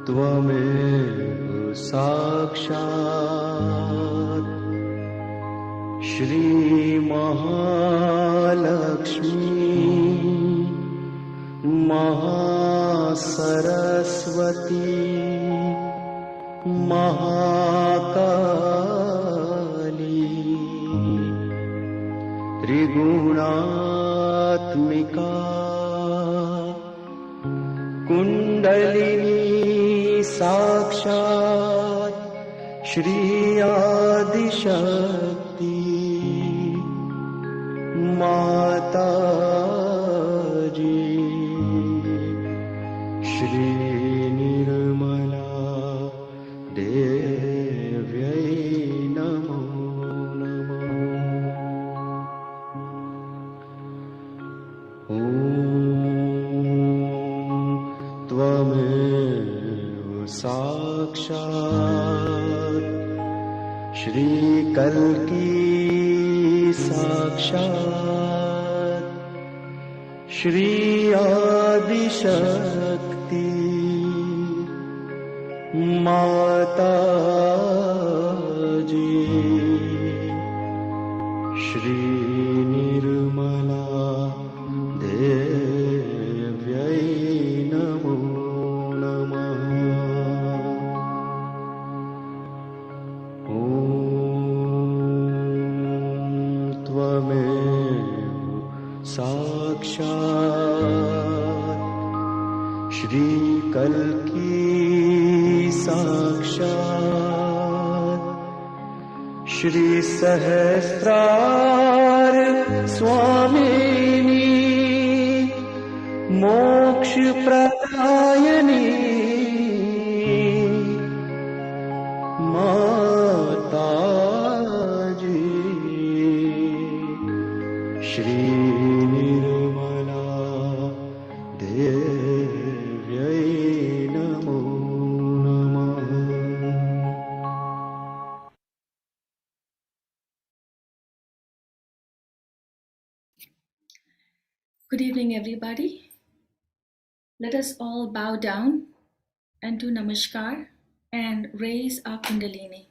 त्वमेव साक्षात् श्री महालक्ष्मी महासरस्वती महाकाली त्रिगुणात्मिका कुंडलिनी साक्षात् श्री आदिशक्ति माताजी श्री निर्मला देव्यै नमो नमः। ॐ त्वमेव साक्षात् श्री कल्की साक्षात् श्री आदिशक्ति माताजी श्री निर्मला देव्यै नमो नमः। ॐ त्वमेव साक्षात् श्री कल्की साक्षात् श्री सहस्रार स्वामिनी मोक्ष प्रदायिनी माताजी श्री निर्मला देव्यै नमो नमः। Good evening, everybody. Let us all bow down and do Namaskar and raise our Kundalini.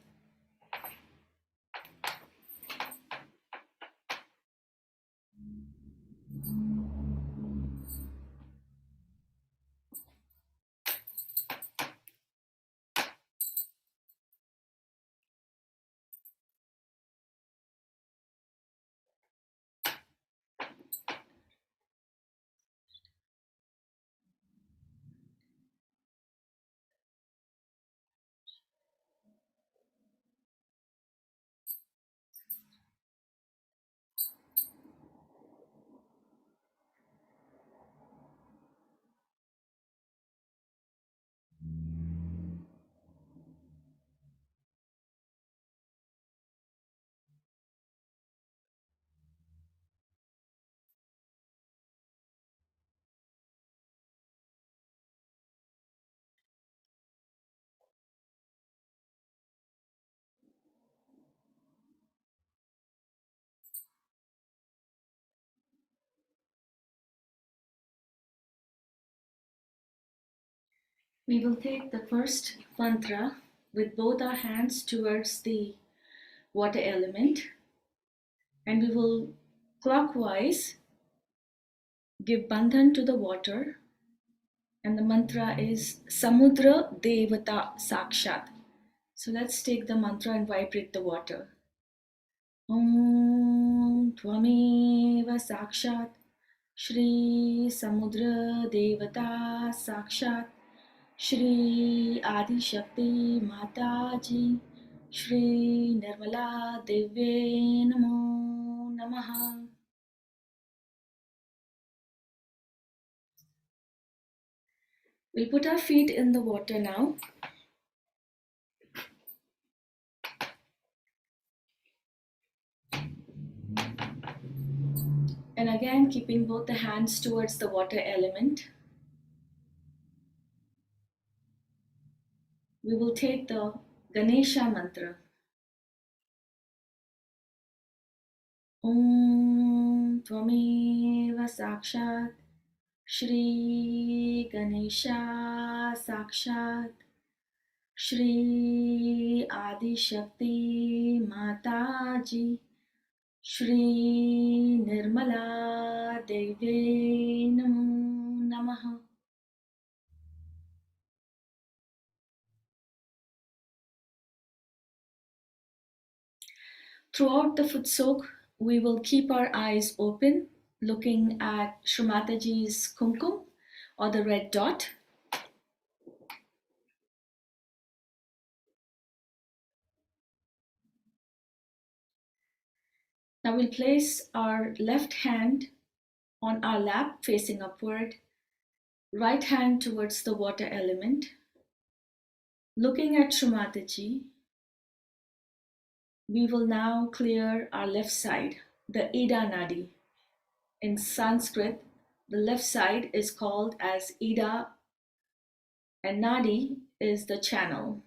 We will take the first mantra with both our hands towards the water element, and we will clockwise give bandhan to the water, and the mantra is Samudra Devata Sakshat. So let's take the mantra and vibrate the water. Om Tvameva Sakshat Shri Samudra Devata Sakshat Shri Adi Shakti Mataji Shri Nirmala Devve Namo Namaha. We'll put our feet in the water now. And again, keeping both the hands towards the water element, we will take the Ganesha mantra. Om Tvameva Sakshat Shri Ganesha Sakshat Shri Adi Shakti Mataji Shri Nirmala Deve Namo Namaha. Throughout the foot soak, we will keep our eyes open, looking at Shri Mataji's kumkum or the red dot. Now we'll place our left hand on our lap facing upward, right hand towards the water element. Looking at Shri Mataji, we will now clear our left side, the Ida Nadi. In Sanskrit, the left side is called as Ida, and Nadi is the channel.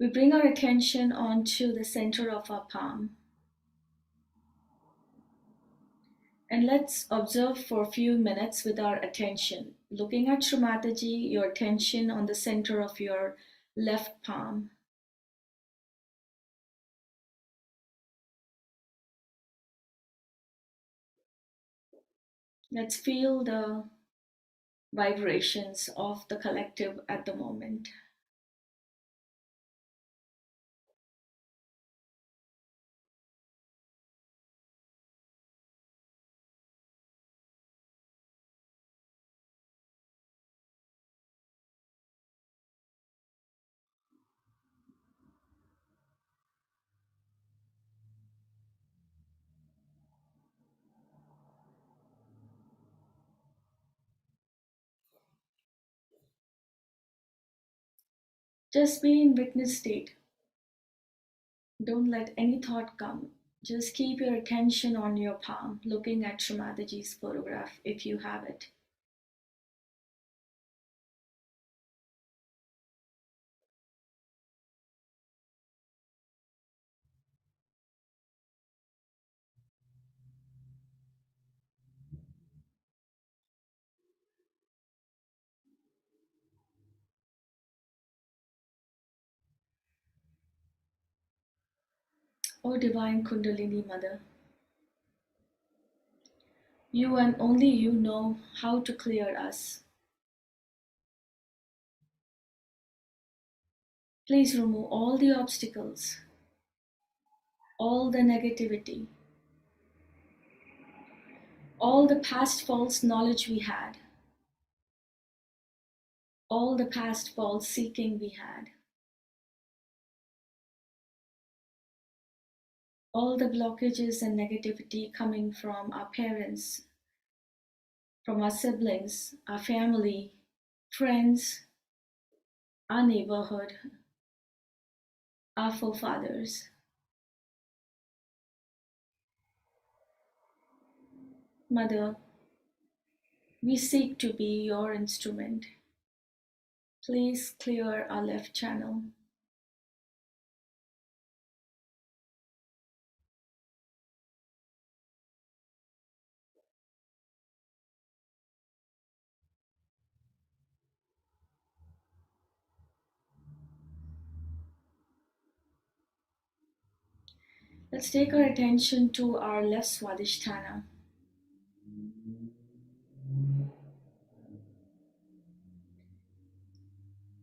We bring our attention onto the center of our palm. And let's observe for a few minutes with our attention. Looking at Shri Mataji, your attention on the center of your left palm. Let's feel the vibrations of the collective at the moment. Just be in witness state. Don't let any thought come. Just keep your attention on your palm, looking at Shri Mataji's photograph if you have it. O Divine Kundalini Mother, you and only you know how to clear us. Please remove all the obstacles, all the negativity, all the past false knowledge we had, all the past false seeking we had, all the blockages and negativity coming from our parents, from our siblings, our family, friends, our neighborhood, our forefathers. Mother, we seek to be your instrument. Please clear our left channel. Let's take our attention to our left Swadhisthana.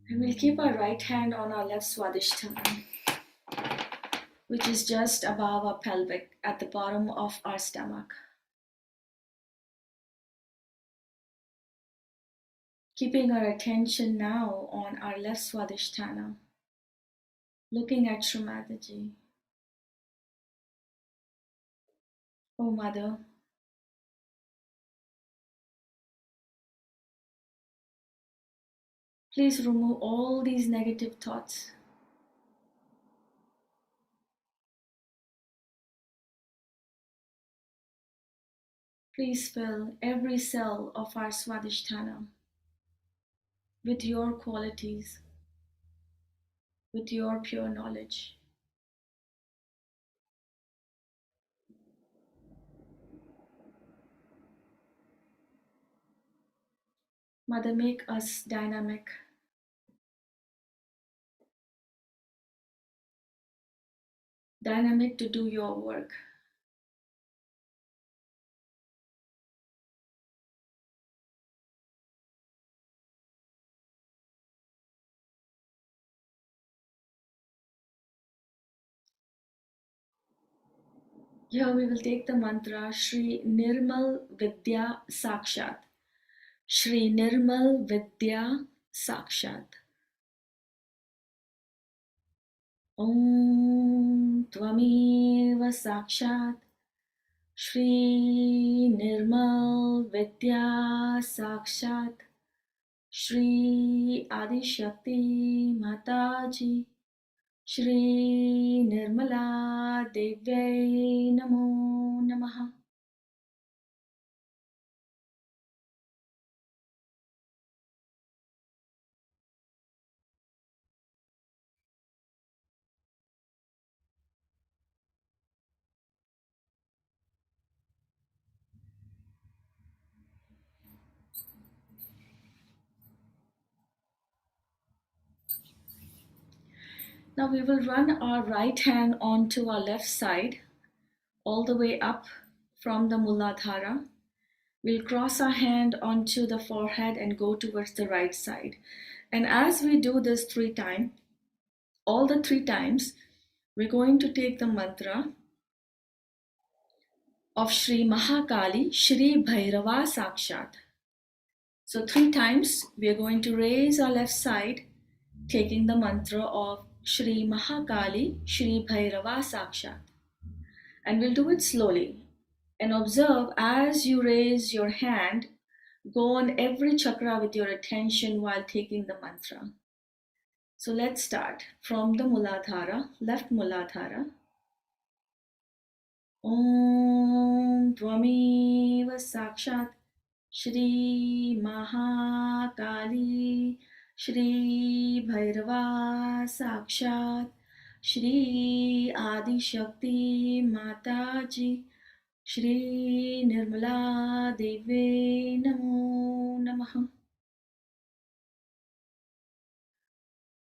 And we'll keep our right hand on our left Swadhisthana, which is just above our pelvic at the bottom of our stomach. Keeping our attention now on our left Swadhisthana, looking at Shri Mataji. Oh Mother, please remove all these negative thoughts. Please fill every cell of our Swadhisthana with your qualities, with your pure knowledge. Mother, make us dynamic. Dynamic to do your work. Here we will take the mantra Shri Nirmal Vidya Sakshat. Shri Nirmal Vidya Sakshat. Om Tvameva Sakshat. Shri Nirmal Vidya Sakshat. Shri Adi Shakti Mataji. Shri Nirmala Devyai Namo Namaha. Now we will run our right hand onto our left side, all the way up from the Muladhara. We'll cross our hand onto the forehead and go towards the right side. And as we do this 3 times, all the 3 times, we're going to take the mantra of Shri Mahakali, Shri Bhairava Sakshat. So 3 times, we are going to raise our left side, taking the mantra of Shri Mahakali, Shri Bhairava Sakshat. And we'll do it slowly. And observe as you raise your hand, go on every chakra with your attention while taking the mantra. So let's start from the Muladhara, left Muladhara. Om Tvameva Sakshat Shri Mahakali Shri Bhairava Sakshat Shri Adi Shakti Mataji Shri Nirmala Deve Namo Namaha.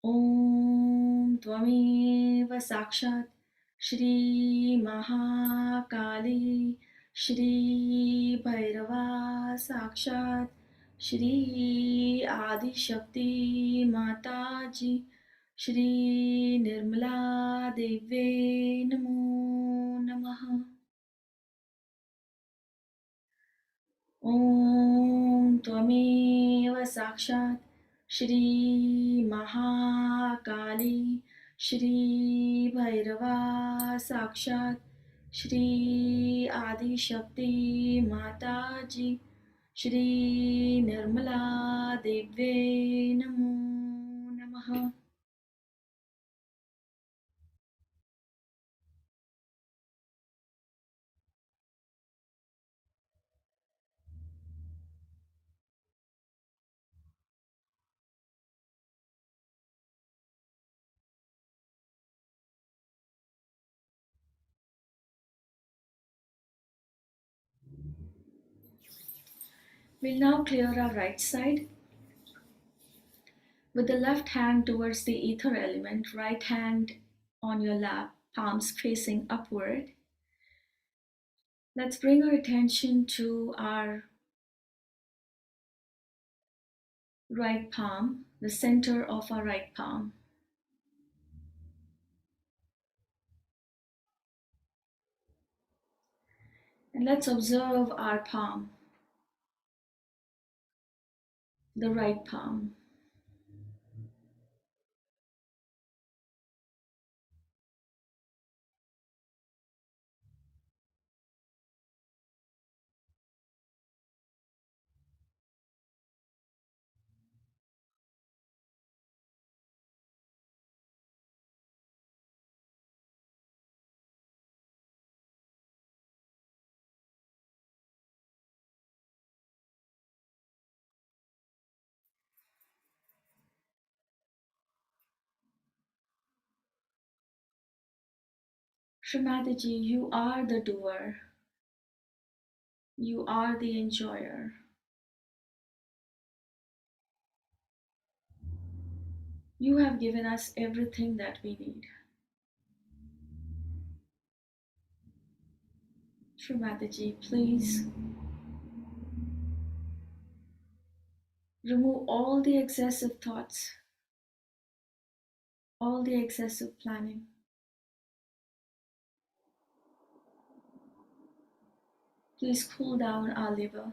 Om Tvameva Sakshat Shri Mahakali Shri Bhairava Sakshat Shri Adi Shakti Mataji Shri Nirmala Deve Namo Namaha. Om Tvameva Sakshat Shri Mahakali Shri Bhairava Sakshat Shri Adi Shakti Mataji Shri Nirmala Deve Namo Namaha. We'll now clear our right side. With the left hand towards the ether element, right hand on your lap, palms facing upward. Let's bring our attention to our right palm, the center of our right palm. And let's observe our palm, the right palm. Shri Mataji, you are the doer. You are the enjoyer. You have given us everything that we need. Shri Mataji, please remove all the excessive thoughts, all the excessive planning. Please cool down our liver.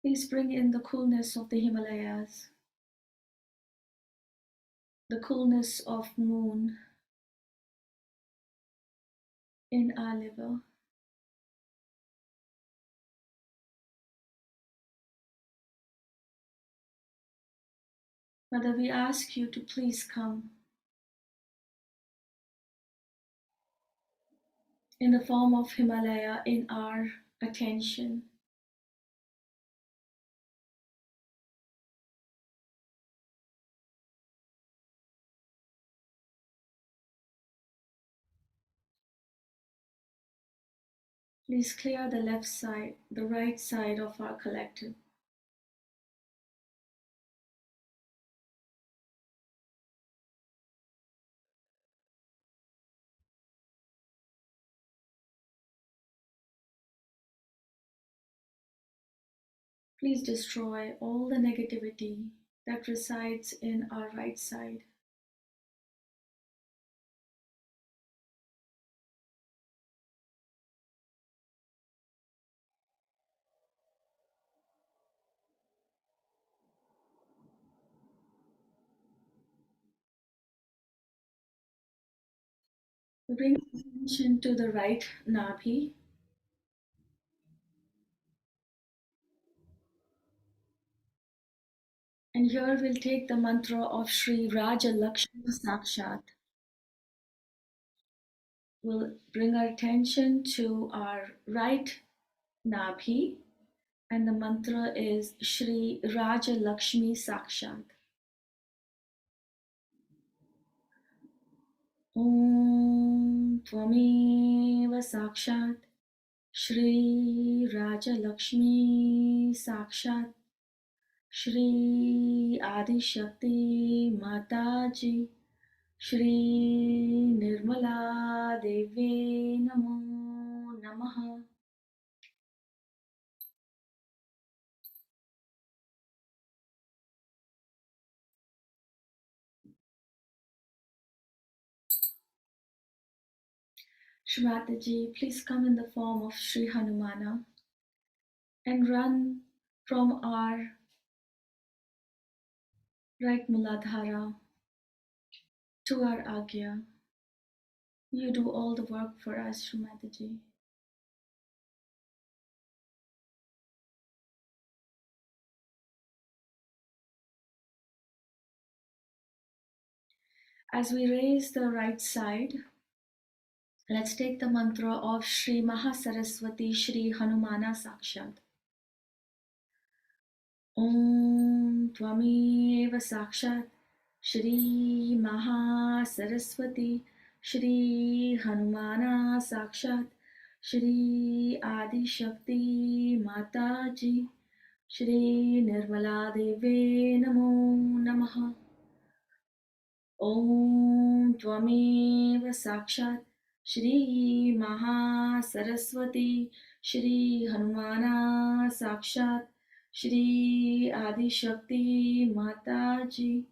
Please bring in the coolness of the Himalayas, the coolness of moon in our liver. Mother, we ask you to please come in the form of Himalaya in our attention. Please clear the left side, the right side of our collective. Please destroy all the negativity that resides in our right side. We bring attention to the right nabi. And here we'll take the mantra of Shri Raja Lakshmi Sakshat. We'll bring our attention to our right nabi, and the mantra is Shri Raja Lakshmi Sakshat. Om Tvameva Sakshat Shri Raja Lakshmi Sakshat Shri Adi Shakti Mataji Shri Nirmala Devi Namo Namaha. Shri Mataji, please come in the form of Shri Hanumana and run from our right Muladhara to our Agya. You do all the work for us, Shri Mataji. As we raise the right side, let's take the mantra of Shri Mahasaraswati Shri Hanumana Sakshat. Om Tvameva Sakshat Shri Mahasaraswati Shri Hanumana Sakshat Shri Adi Shakti Mataji Shri Nirmala Deve Namo Namaha. Om Tvameva Sakshat Shri Maha Saraswati Shri Hanumana Sakshat Shri Adi Shakti Mataji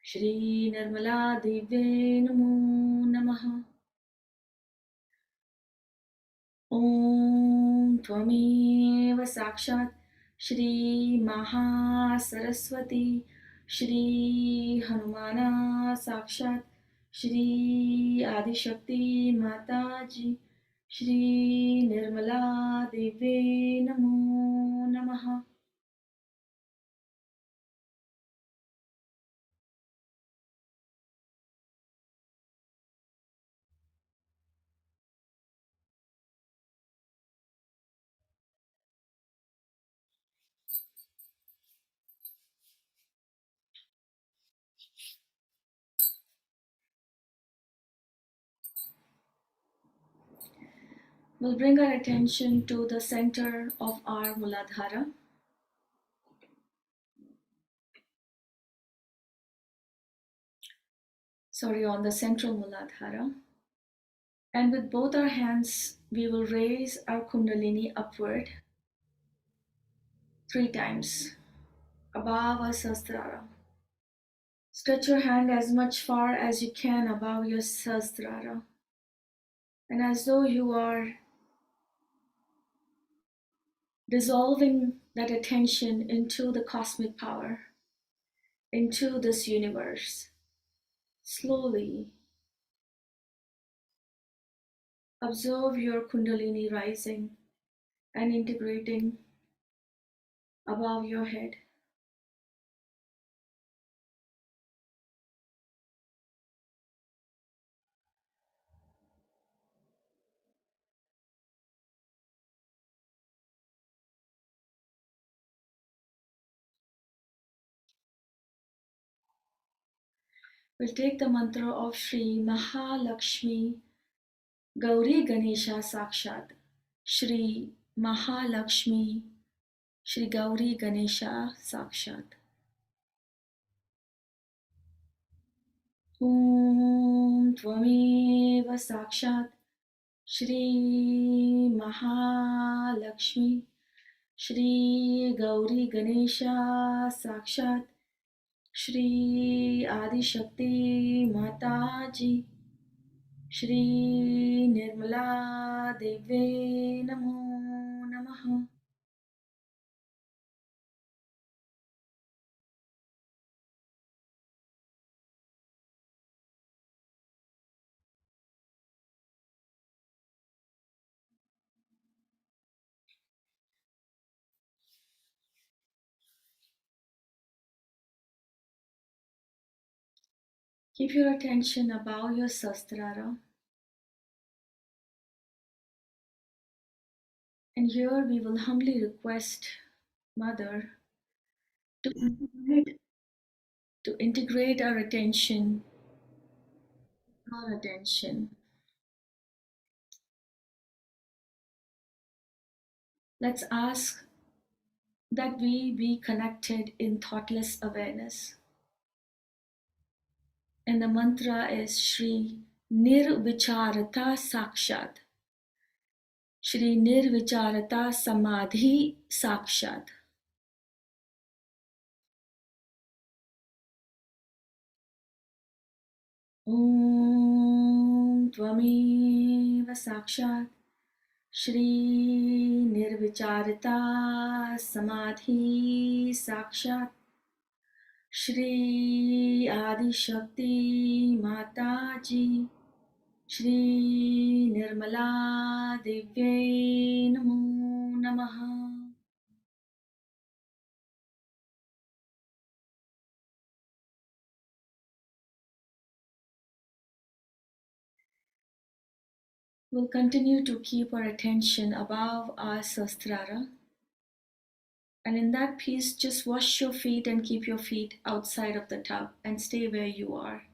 Shri Nirmala Deve Namo Namaha. Om Tvameva Sakshat Shri Maha Saraswati Shri Hanumana Sakshat Shri Adi Shakti Mataji Shri Nirmala Deve Namo Namaha. We'll bring our attention to the center of our Muladhara. On the central Muladhara. And with both our hands, we will raise our Kundalini upward 3 times above our Sahasrara. Stretch your hand as much far as you can above your Sahasrara. And as though you are dissolving that attention into the cosmic power, into this universe, slowly observe your Kundalini rising and integrating above your head. We'll take the mantra of Shri Mahalakshmi Gauri Ganesha Sakshat Shri Mahalakshmi Shri Gauri Ganesha Sakshat. Om Tvameva Sakshat Shri Mahalakshmi Shri Gauri Ganesha Sakshat Shri Adi Shakti Mataji Shri Nirmala Deve Namo Namaha. Keep your attention above your Sahasrara. And here we will humbly request Mother to integrate our attention. Let's ask that we be connected in thoughtless awareness. And the mantra is Shri Nirvicharata Sakshat. Shri Nirvicharata Samadhi Sakshat. Om Tvameva Sakshat Shri Nirvicharita Samadhi Sakshat Shri Adi Shakti Mataji Shri Nirmala Deve Namo Namaha. We'll continue to keep our attention above our Sahasrara. And in that peace, just wash your feet and keep your feet outside of the tub and stay where you are.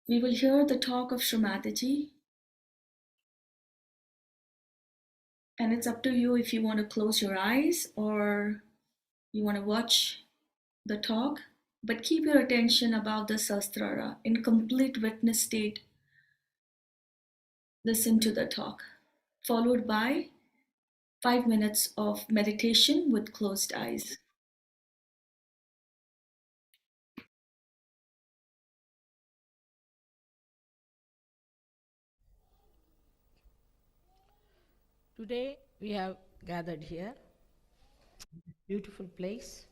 We will hear the talk of Shri Mataji, and it's up to you if you want to close your eyes or you want to watch the talk, but keep your attention about the Sastrara in complete witness state. Listen to the talk, followed by 5 minutes of meditation with closed eyes. Today we have gathered here, beautiful place,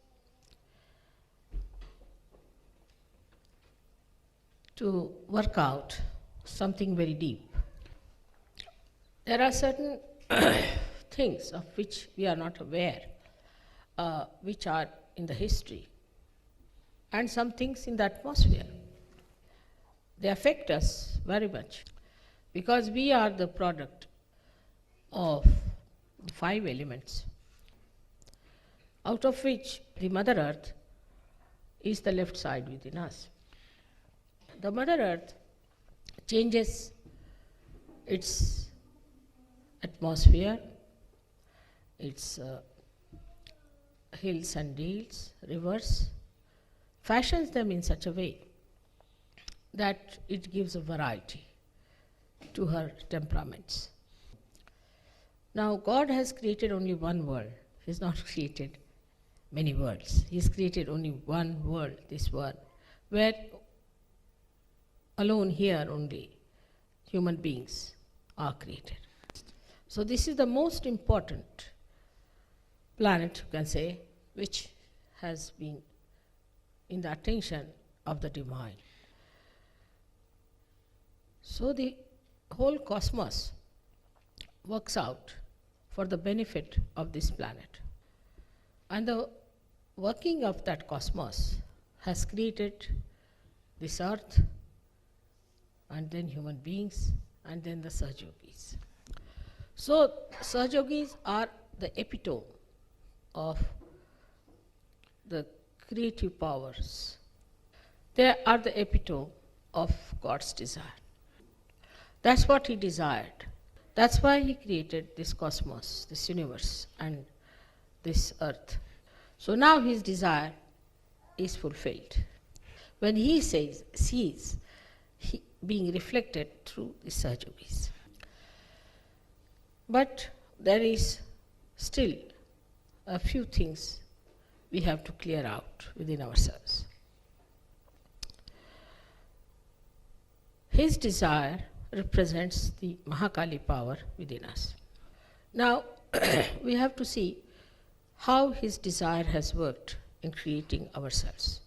to work out something very deep. There are certain things of which we are not aware, which are in the history, and some things in the atmosphere. They affect us very much because we are the product of the 5 elements, out of which the Mother Earth is the left side within us. The Mother Earth changes its atmosphere, its hills and dales, rivers, fashions them in such a way that it gives a variety to her temperaments. Now, God has created only one world. He has not created many worlds. He has created only one world, this one, where alone here only human beings are created. So this is the most important planet, you can say, which has been in the attention of the divine. So the whole cosmos works out for the benefit of this planet. And the working of that cosmos has created this earth, and then human beings, and then the Sahaja Yogis. So Sahaja Yogis are the epitome of the creative powers. They are the epitome of God's desire. That's what He desired. That's why He created this cosmos, this universe, and this earth. So now His desire is fulfilled. When He sees being reflected through the Sahaja Yogis. But there is still a few things we have to clear out within ourselves. His desire represents the Mahakali power within us. Now, we have to see how His desire has worked in creating ourselves.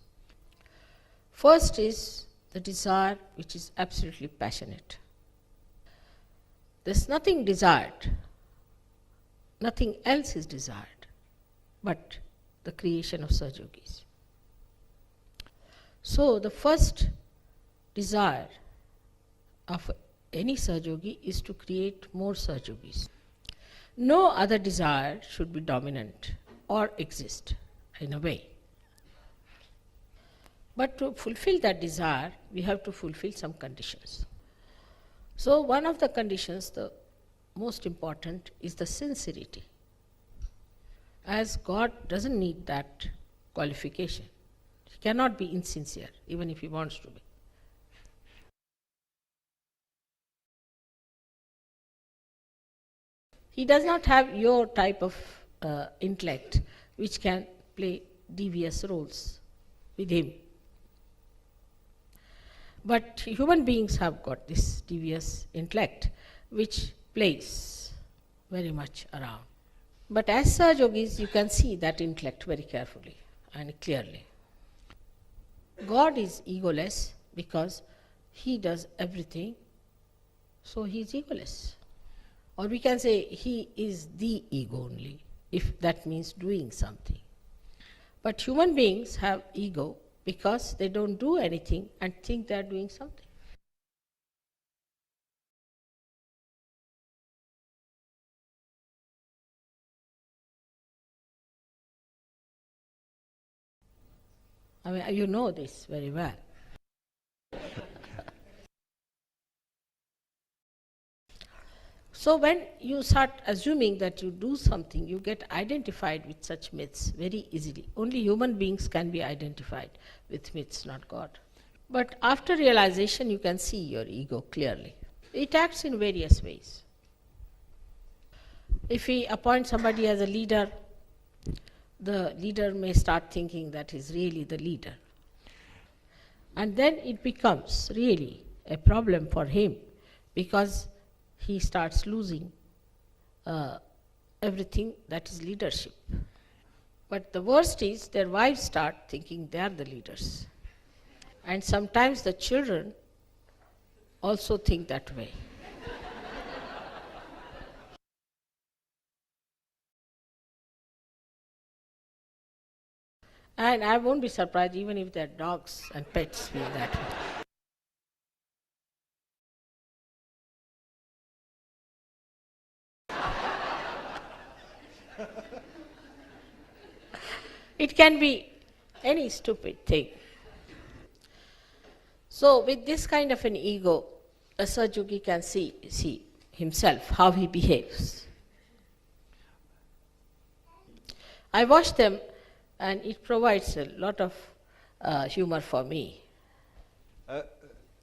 First is the desire which is absolutely passionate. There's nothing desired, nothing else is desired but the creation of Sahaja Yogis. So the first desire of any Sahaja Yogi is to create more Sahaja Yogis. No other desire should be dominant or exist in a way. But to fulfill that desire, we have to fulfill some conditions. So one of the conditions, the most important, is the sincerity. As God doesn't need that qualification. He cannot be insincere, even if He wants to be. He does not have your type of intellect which can play devious roles with Him. But human beings have got this devious intellect which plays very much around. But as Sahaja Yogis, you can see that intellect very carefully and clearly. God is egoless because He does everything, so He is egoless. Or we can say He is the ego only, if that means doing something. But human beings have ego because they don't do anything and think they are doing something. I mean, you know this very well. So when you start assuming that you do something, you get identified with such myths very easily. Only human beings can be identified with myths, not God. But after realization, you can see your ego clearly. It acts in various ways. If we appoint somebody as a leader, the leader may start thinking that he's really the leader. And then it becomes really a problem for him because he starts losing everything that is leadership. But the worst is their wives start thinking they are the leaders. And sometimes the children also think that way. And I won't be surprised even if their dogs and pets feel that way. It can be any stupid thing. So with this kind of an ego, a Sahaja can see himself, how he behaves. I watch them and it provides a lot of humor for me.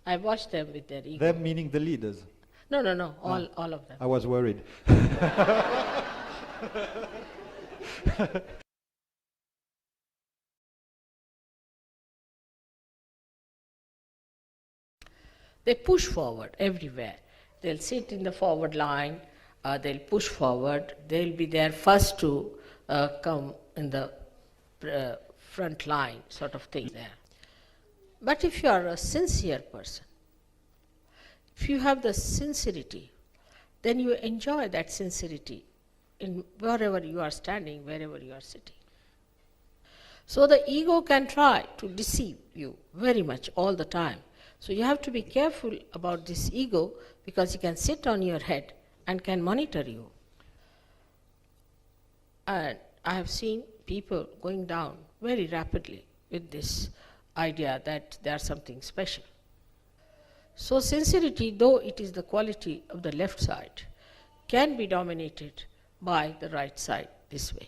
I watch them with their ego. Them meaning the leaders? No, all of them. I was worried. They push forward everywhere. They'll sit in the forward line, they'll push forward, they'll be there first to come in the front line, sort of thing there. But if you are a sincere person, if you have the sincerity, then you enjoy that sincerity in wherever you are standing, wherever you are sitting. So the ego can try to deceive you very much all the time. So you have to be careful about this ego because it can sit on your head and can monitor you. And I have seen people going down very rapidly with this idea that they are something special. So sincerity, though it is the quality of the left side, can be dominated by the right side this way.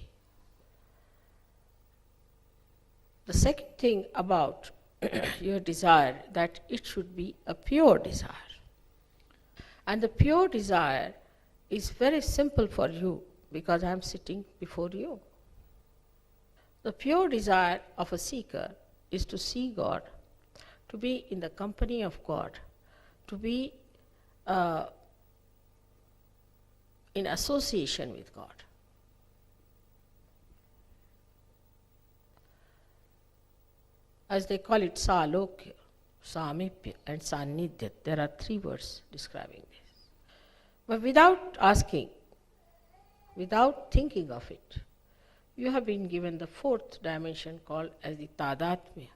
The second thing about your desire, that it should be a pure desire. And the pure desire is very simple for you because I am sitting before you. The pure desire of a seeker is to see God, to be in the company of God, to be in association with God. As they call it, Salokya, Samipya and Sannidhya. There are 3 words describing this. But without asking, without thinking of it, you have been given the 4th dimension called as the Tadatmya,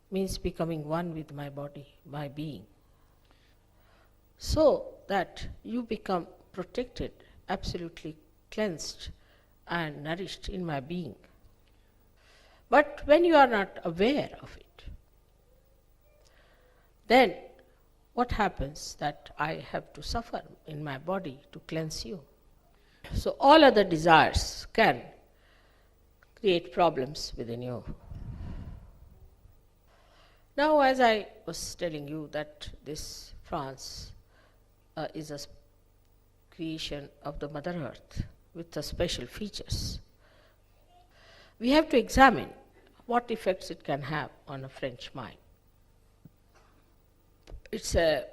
means becoming one with my body, my being. So that you become protected, absolutely cleansed and nourished in my being. But when you are not aware of it, then what happens that I have to suffer in my body to cleanse you. So all other desires can create problems within you. Now, as I was telling you that this France is a creation of the Mother Earth with the special features, we have to examine what effects it can have on a French mind. It's a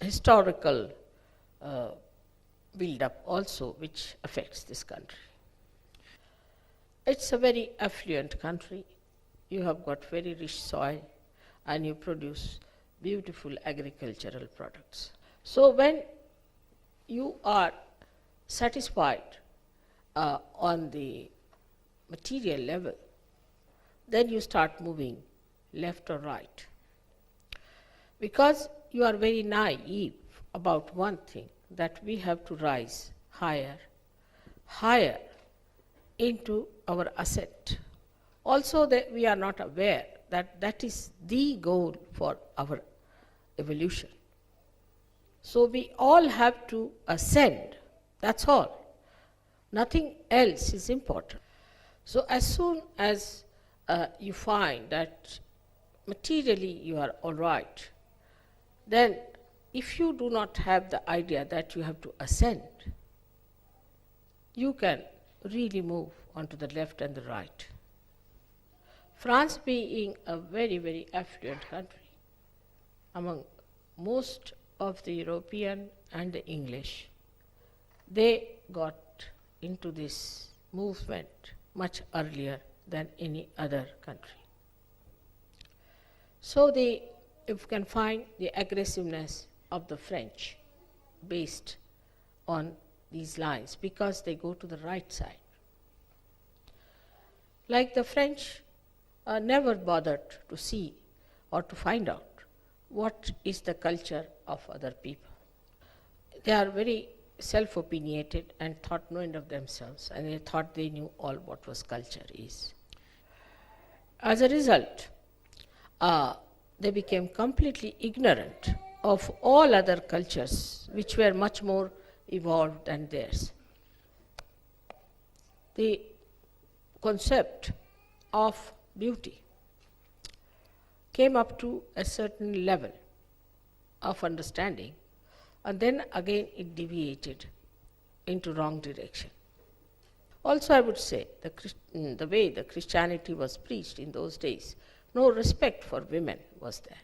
historical build-up also which affects this country. It's a very affluent country. You have got very rich soil and you produce beautiful agricultural products. So when you are satisfied on the material level, then you start moving left or right. Because you are very naive about one thing, that we have to rise higher, higher into our ascent. Also that we are not aware that that is the goal for our evolution. So we all have to ascend, that's all. Nothing else is important. So as soon as you find that materially you are all right, then if you do not have the idea that you have to ascend, you can really move onto the left and the right. France being a very, very affluent country, among most of the European and the English, they got into this movement much earlier than any other country. So if you can find the aggressiveness of the French based on these lines, because they go to the right side. Like the French never bothered to see or to find out what is the culture of other people. They are very self-opinionated and thought no end of themselves, and they thought they knew all what was culture is. As a result, they became completely ignorant of all other cultures which were much more evolved than theirs. The concept of beauty came up to a certain level of understanding, and then again it deviated into wrong direction. Also, I would say the way the Christianity was preached in those days, no respect for women was there.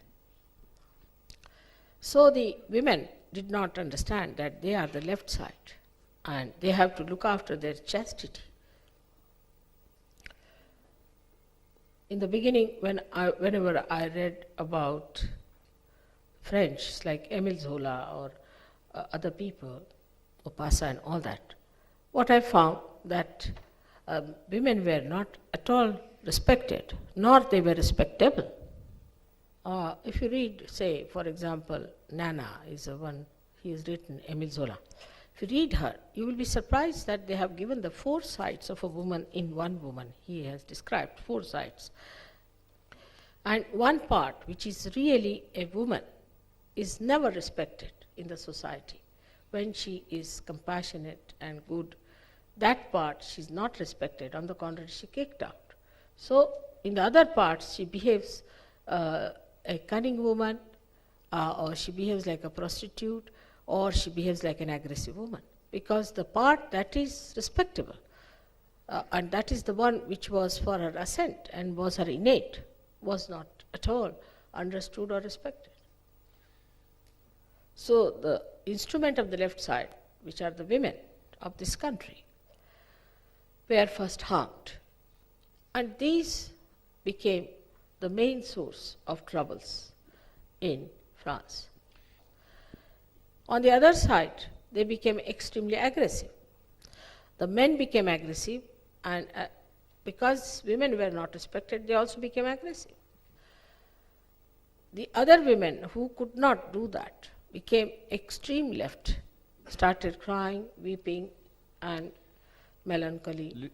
So the women did not understand that they are the left side and they have to look after their chastity. In the beginning, whenever I read about French, like Émile Zola or other people, Opasa and all that, what I found that women were not at all respected, nor they were respectable. If you read, say, for example, Nana is the one, he has written, Émile Zola. If you read her, you will be surprised that they have given the 4 sides of a woman in one woman. He has described 4 sides. And one part, which is really a woman, is never respected in the society. When she is compassionate and good, that part she is not respected. On the contrary, she kicked out. So in the other parts, she behaves a cunning woman, or she behaves like a prostitute, or she behaves like an aggressive woman. Because the part that is respectable, and that is the one which was for her ascent and was her innate, was not at all understood or respected. So the instrument of the left side, which are the women of this country, were first harmed. And these became the main source of troubles in France. On the other side, they became extremely aggressive. The men became aggressive, and because women were not respected, they also became aggressive. The other women who could not do that became extreme left, started crying, weeping, and melancholy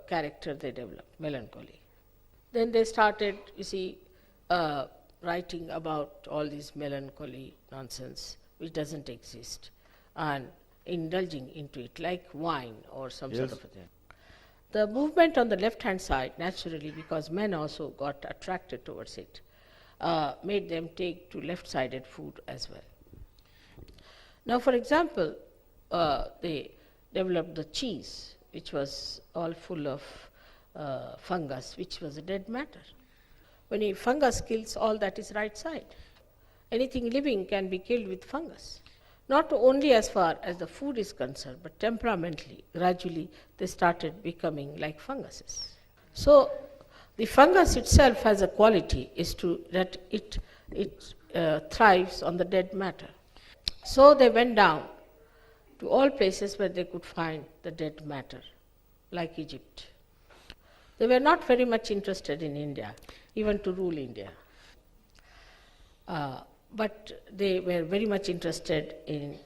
character they developed, melancholy. Then they started, you see, writing about all this melancholy nonsense which doesn't exist, and indulging into it like wine or some sort of a thing. The movement on the left-hand side, naturally, because men also got attracted towards it, made them take to left-sided food as well. Now, for example, they developed the cheese, which was all full of fungus, which was a dead matter. When a fungus kills all that is right side, anything living can be killed with fungus. Not only as far as the food is concerned, but temperamentally, gradually they started becoming like funguses. So the fungus itself has a quality is that it thrives on the dead matter. So they went down to all places where they could find the dead matter, like Egypt. They were not very much interested in India, even to rule India. But they were very much interested in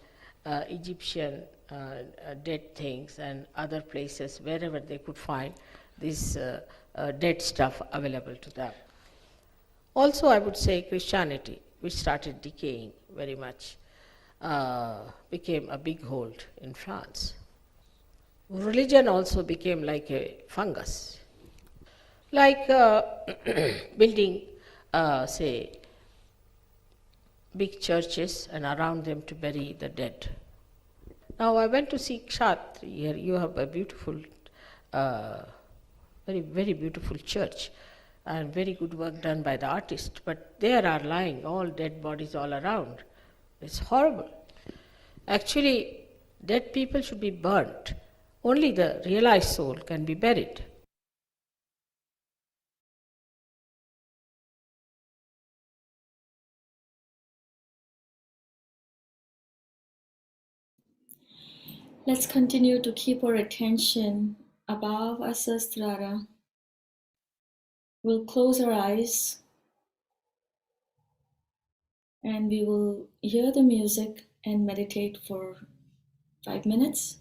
Egyptian dead things and other places wherever they could find this dead stuff available to them. Also, I would say Christianity which started decaying very much, became a big hold in France. Religion also became like a fungus, like building, say, big churches and around them to bury the dead. Now I went to see Kshatri. Here you have a beautiful, very, very beautiful church and very good work done by the artist. But there are lying all dead bodies all around. It's horrible. Actually, dead people should be burnt. Only the realized soul can be buried. Let's continue to keep our attention above our Sahasrara. We'll close our eyes and we will hear the music and meditate for 5 minutes.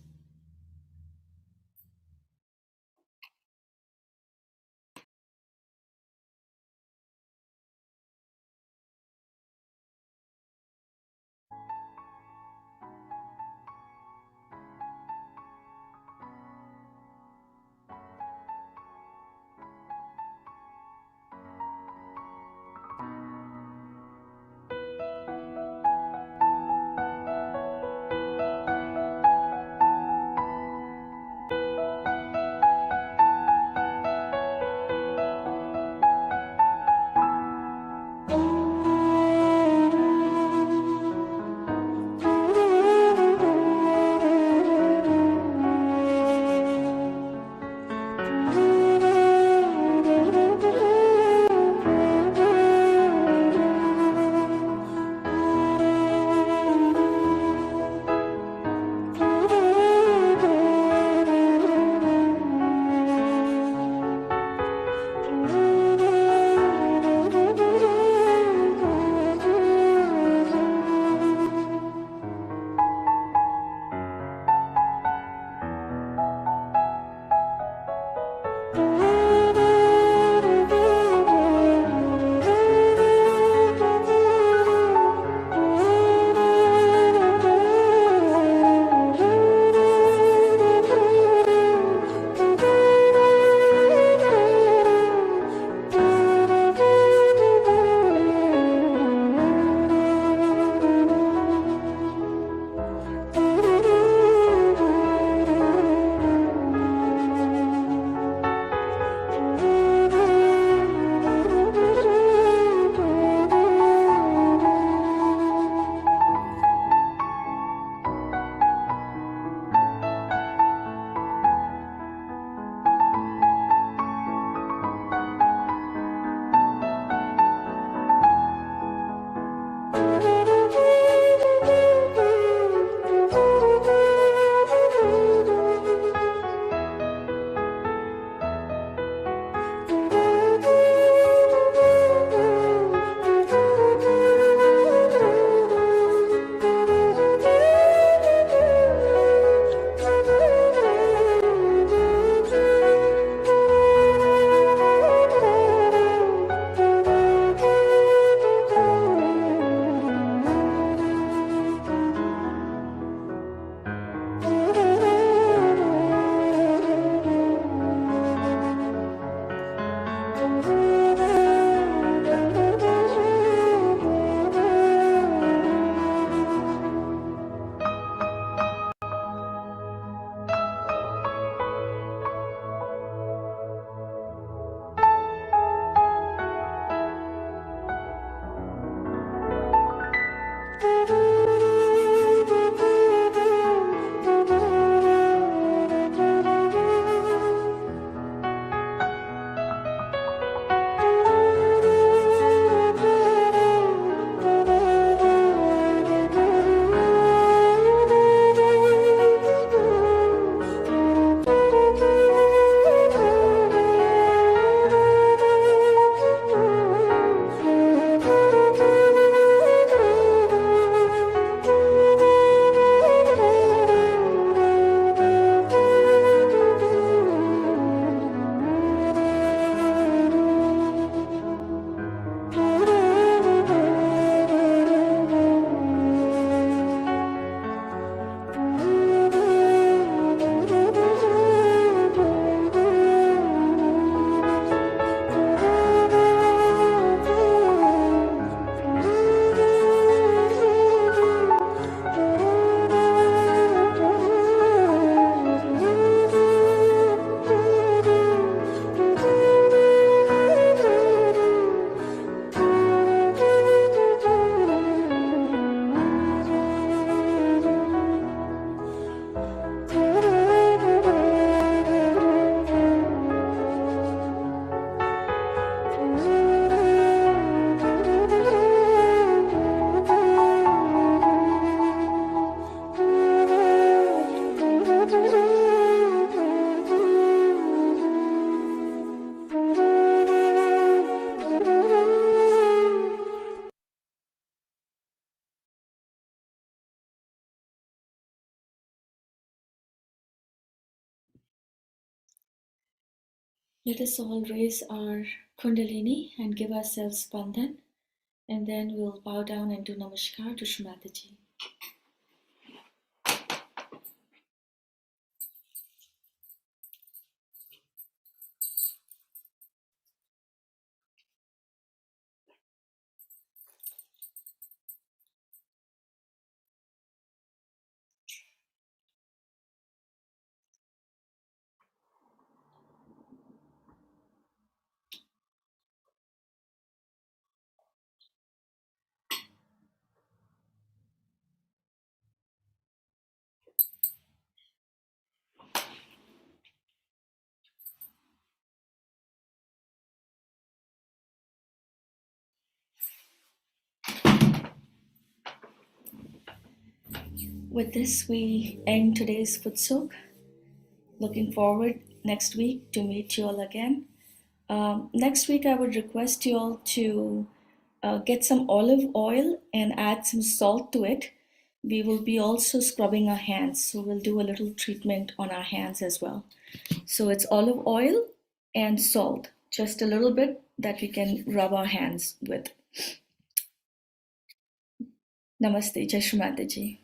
Let us all raise our Kundalini and give ourselves Bandhan, and then we'll bow down and do Namaskar to Shri Mataji. With this, we end today's Futsuk. Looking forward next week to meet you all again. Next week, I would request you all to get some olive oil and add some salt to it. We will be also scrubbing our hands, so we'll do a little treatment on our hands as well. So it's olive oil and salt, just a little bit that we can rub our hands with. Namaste, Jai Shri Mataji.